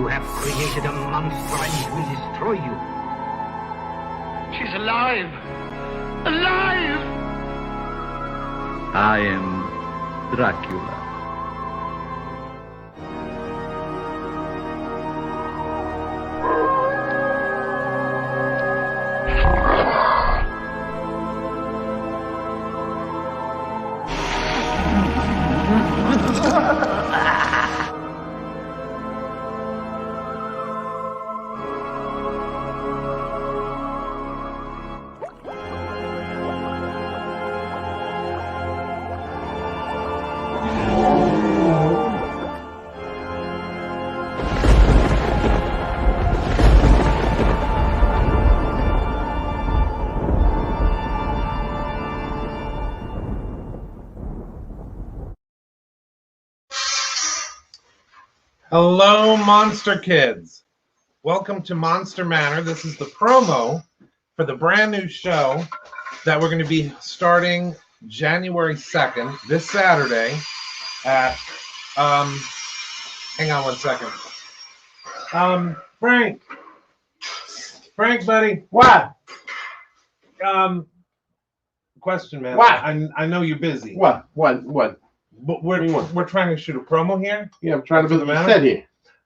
You have created a monster and it will destroy you. She's alive! Alive! I am Dracula. Hello, Monster Kids. Welcome to Monster Manor. This is the promo for the brand new show that we're going to be starting January 2nd, this Saturday at, hang on one second. Frank, buddy. What? Question, man. What? I know you're busy. What? But we're trying to shoot a promo here. Yeah, I'm trying to For build the a Manor? set here.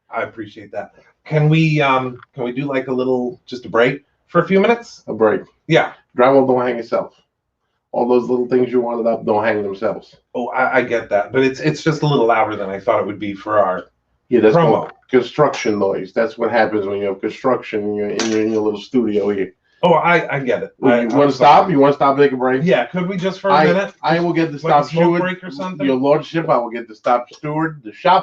I appreciate that. Can we do like a little, just a break for a few minutes? A break. Yeah. Drywall don't hang itself. All those little things you wanted up don't hang themselves. Oh, I get that, but it's just a little louder than I thought it would be for our. Yeah, that's Promo. called construction noise. That's what happens when you have construction in your little studio here. Oh, I get it. You want to stop? You want to stop? Take a break? Yeah, could we just for a minute? I will get the Like a stop smoke steward. break or something? Your lordship, I will get the shop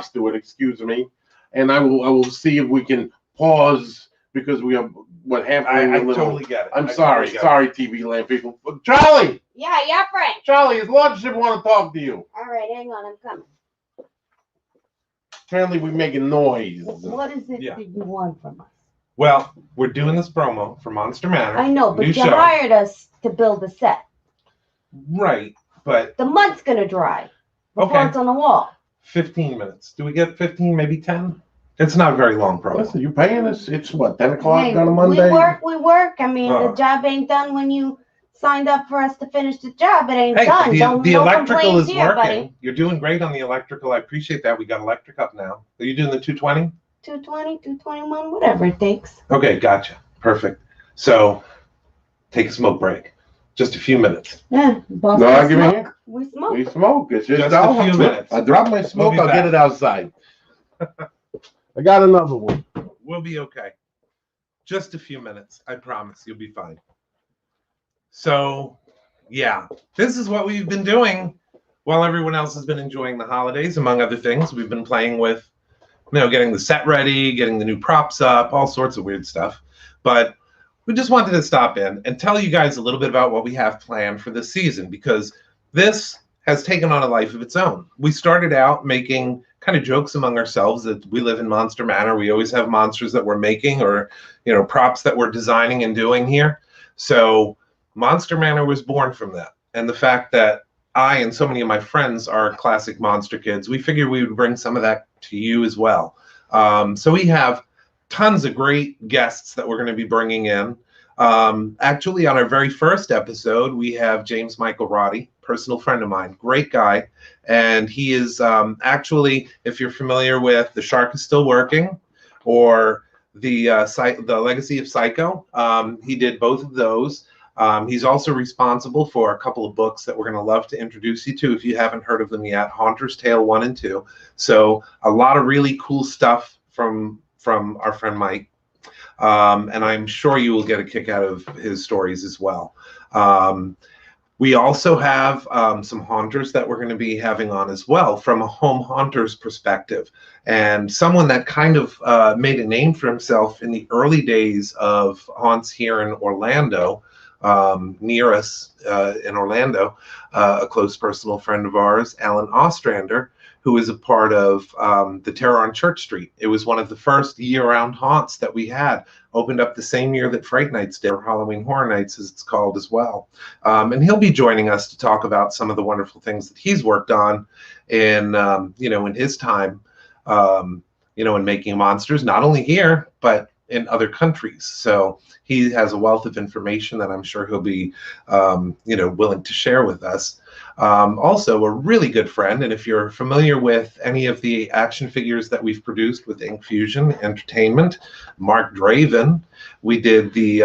steward, excuse me, and I will see if we can pause because we have halfway. I totally get it. I'm I sorry, totally get sorry, TV land people. Charlie, Yeah, Frank. Charlie, his lordship want to talk to you. All right, hang on, I'm coming. Apparently, we're making noise. What is it Yeah. that you want from us? Well, we're doing this promo for Monster Manor. I know, but New you show. hired us to build a set. Right, but The mud's gonna dry before Okay. it's on the wall. 15 minutes. Do we get 15, maybe 10? It's not a very long promo. Listen, you paying us? It's what, 10 o'clock Hey, on a Monday? we work. I mean, Oh. the job ain't done when you signed up for us to finish the job. It ain't Hey, done. the no electrical complaints is here, working. buddy. You're doing great on the electrical. I appreciate that. We got electric up now. Are you doing the 220? 220, 221, whatever it takes. Okay, gotcha. Perfect. So, take a smoke break. Just a few minutes. Yeah, boss. No we argument smoke. here. We smoke. We smoke. It's just Just a few minutes. I drop my smoke, We'll be I'll get back. it outside. I got another one. We'll be okay. Just a few minutes. I promise you'll be fine. So, yeah, this is what we've been doing while everyone else has been enjoying the holidays, among other things. We've been playing with, getting the set ready, getting the new props up, all sorts of weird stuff. But we just wanted to stop in and tell you guys a little bit about what we have planned for this season, because this has taken on a life of its own. We started out making kind of jokes among ourselves that we live in Monster Manor. We always have monsters that we're making or, props that we're designing and doing here. So Monster Manor was born from that. And the fact that I and so many of my friends are classic monster kids, we figured we would bring some of that to you as well. So we have tons of great guests that we're going to be bringing in. Actually, on our very first episode, we have James Michael Roddy, personal friend of mine, great guy. And he is actually, if you're familiar with The Shark is Still Working or the Legacy of Psycho, he did both of those. He's also responsible for a couple of books that we're going to love to introduce you to if you haven't heard of them yet, Haunter's Tale 1 and 2. So a lot of really cool stuff from our friend Mike. And I'm sure you will get a kick out of his stories as well. We also have some haunters that we're going to be having on as well from a home haunter's perspective. And someone that kind of made a name for himself in the early days of haunts here in Orlando, near us in Orlando, a close personal friend of ours, Alan Ostrander, who is a part of the Terror on Church Street. It was one of the first year-round haunts that we had, opened up the same year that Fright Nights did, or Halloween Horror Nights as it's called as well. And he'll be joining us to talk about some of the wonderful things that he's worked on in, in his time in making monsters, not only here, but in other countries. So he has a wealth of information that I'm sure he'll be, willing to share with us. Also, a really good friend, and if you're familiar with any of the action figures that we've produced with Ink Fusion Entertainment, Mark Draven. We did the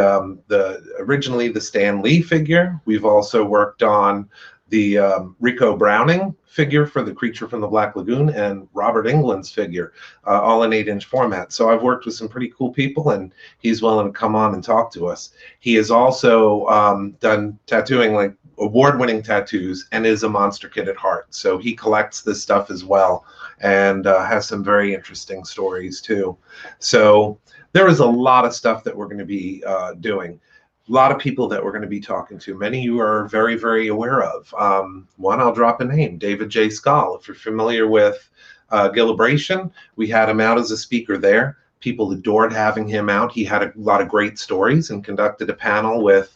originally the Stan Lee figure. We've also worked on the Rico Browning figure for the Creature from the Black Lagoon and Robert Englund's figure, all in 8-inch format. So I've worked with some pretty cool people, and he's willing to come on and talk to us. He has also done tattooing, like award-winning tattoos, and is a monster kid at heart. So he collects this stuff as well, and has some very interesting stories too. So there is a lot of stuff that we're going to be doing. A lot of people that we're going to be talking to. Many you are very, very aware of. One, I'll drop a name, David J Skaal. If you're familiar with Gillibration, we had him out as a speaker there. People adored having him out. He had a lot of great stories and conducted a panel with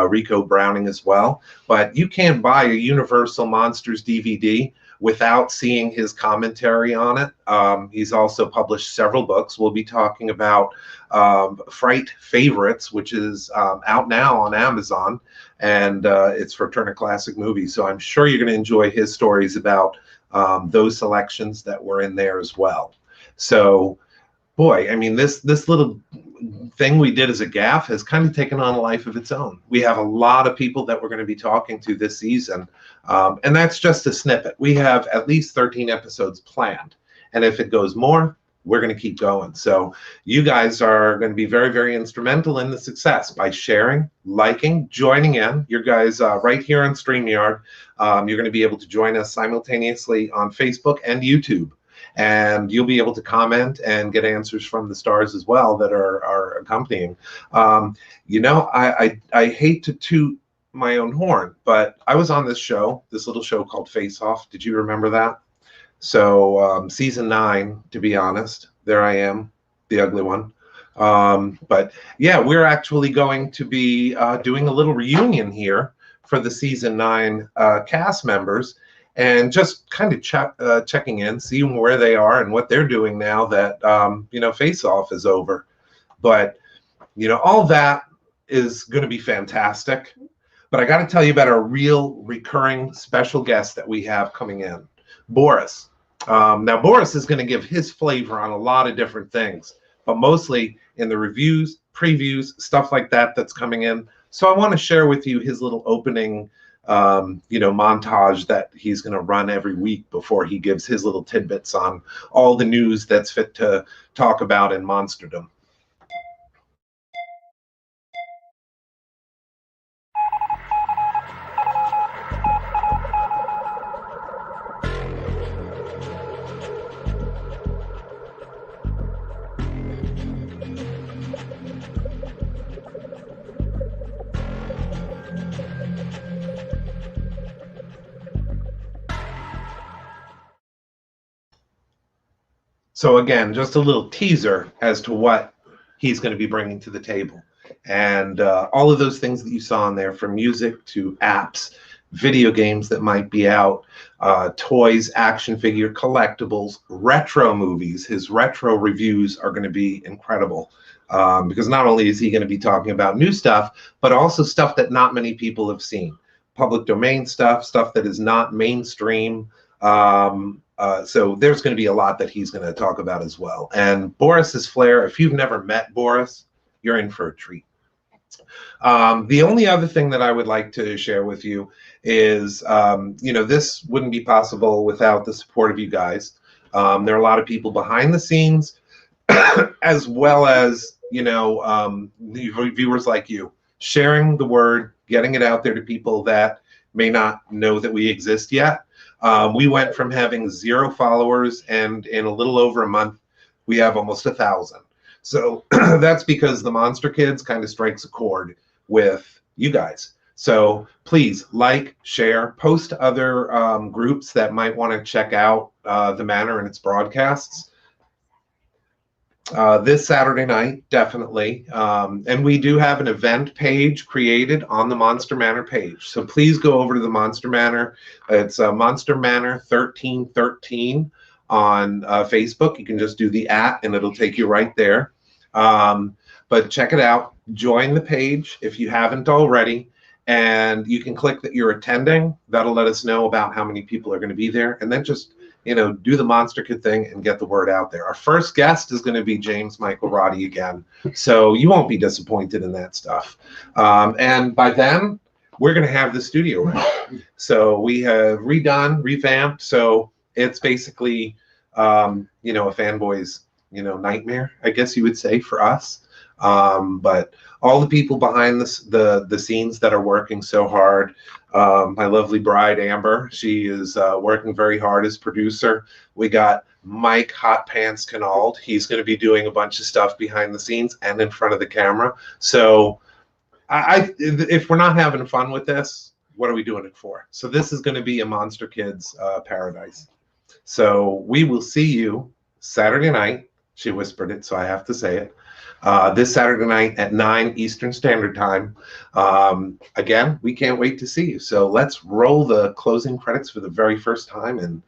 Rico Browning as well. But you can't buy a Universal Monsters DVD without seeing his commentary on it. He's also published several books. We'll be talking about Fright Favorites, which is out now on Amazon, and it's for Turner Classic Movies. So I'm sure you're going to enjoy his stories about those selections that were in there as well. So, boy, I mean, this little thing we did as a gaff has kind of taken on a life of its own. We have a lot of people that we're going to be talking to this season, and that's just a snippet. We have at least 13 episodes planned, and if it goes more, we're going to keep going. So you guys are going to be very, very instrumental in the success by sharing, liking, joining in. You guys right here on StreamYard, you're going to be able to join us simultaneously on Facebook and YouTube. And you'll be able to comment and get answers from the stars as well that are accompanying. I hate to toot my own horn, but I was on this little show called Face Off. Did you remember that? So season 9, to be honest, there I am, the ugly one. But yeah, we're actually going to be doing a little reunion here for the season 9 cast members. And just kind of checking in, seeing where they are and what they're doing now that, Face Off is over. But, all that is going to be fantastic. But I got to tell you about our real recurring special guest that we have coming in, Boris. Now, Boris is going to give his flavor on a lot of different things, but mostly in the reviews, previews, stuff like that that's coming in. So I want to share with you his little opening montage that he's going to run every week before he gives his little tidbits on all the news that's fit to talk about in monsterdom. So again, just a little teaser as to what he's going to be bringing to the table. And all of those things that you saw in there, from music to apps, video games that might be out, toys, action figure, collectibles, retro movies. His retro reviews are going to be incredible because not only is he going to be talking about new stuff, but also stuff that not many people have seen. Public domain stuff that is not mainstream. So there's going to be a lot that he's going to talk about as well. And Boris's flair, if you've never met Boris, you're in for a treat. The only other thing that I would like to share with you is, this wouldn't be possible without the support of you guys. There are a lot of people behind the scenes, as well as, viewers like you, sharing the word, getting it out there to people that may not know that we exist yet. We went from having 0 followers, and in a little over a month, we have almost 1,000. So that's because the Monster Kids kind of strikes a chord with you guys. So please like, share, post to other groups that might want to check out the Manor and its broadcasts. This Saturday night, definitely. And we do have an event page created on the Monster Manor page. So please go over to the Monster Manor. It's Monster Manor 1313 on Facebook. You can just do the @ and it'll take you right there. But check it out. Join the page if you haven't already. And you can click that you're attending. That'll let us know about how many people are going to be there. And then just, do the Monster Kid thing and get the word out there. Our first guest is going to be James Michael Roddy again. So you won't be disappointed in that stuff. And by then, we're going to have the studio ready. So we have revamped. So it's basically, a fanboy's, nightmare, I guess you would say, for us. But all the people behind the scenes that are working so hard, my lovely bride Amber, she is working very hard as producer. We got Mike Hot Pants Canald. He's going to be doing a bunch of stuff behind the scenes and in front of the camera. So if we're not having fun with this, what are we doing it for? So this is going to be a Monster Kids paradise. So we will see you Saturday night. She whispered it, so I have to say it. This Saturday night at 9 Eastern Standard Time. Again, we can't wait to see you. So let's roll the closing credits for the very first time, and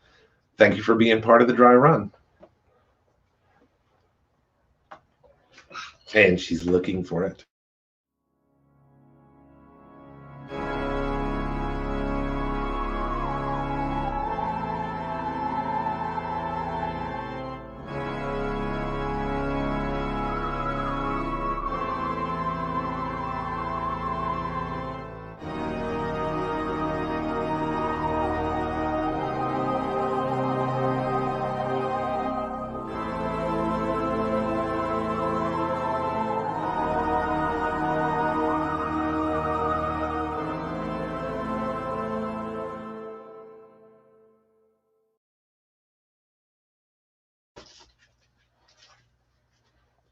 thank you for being part of the dry run. And she's looking for it.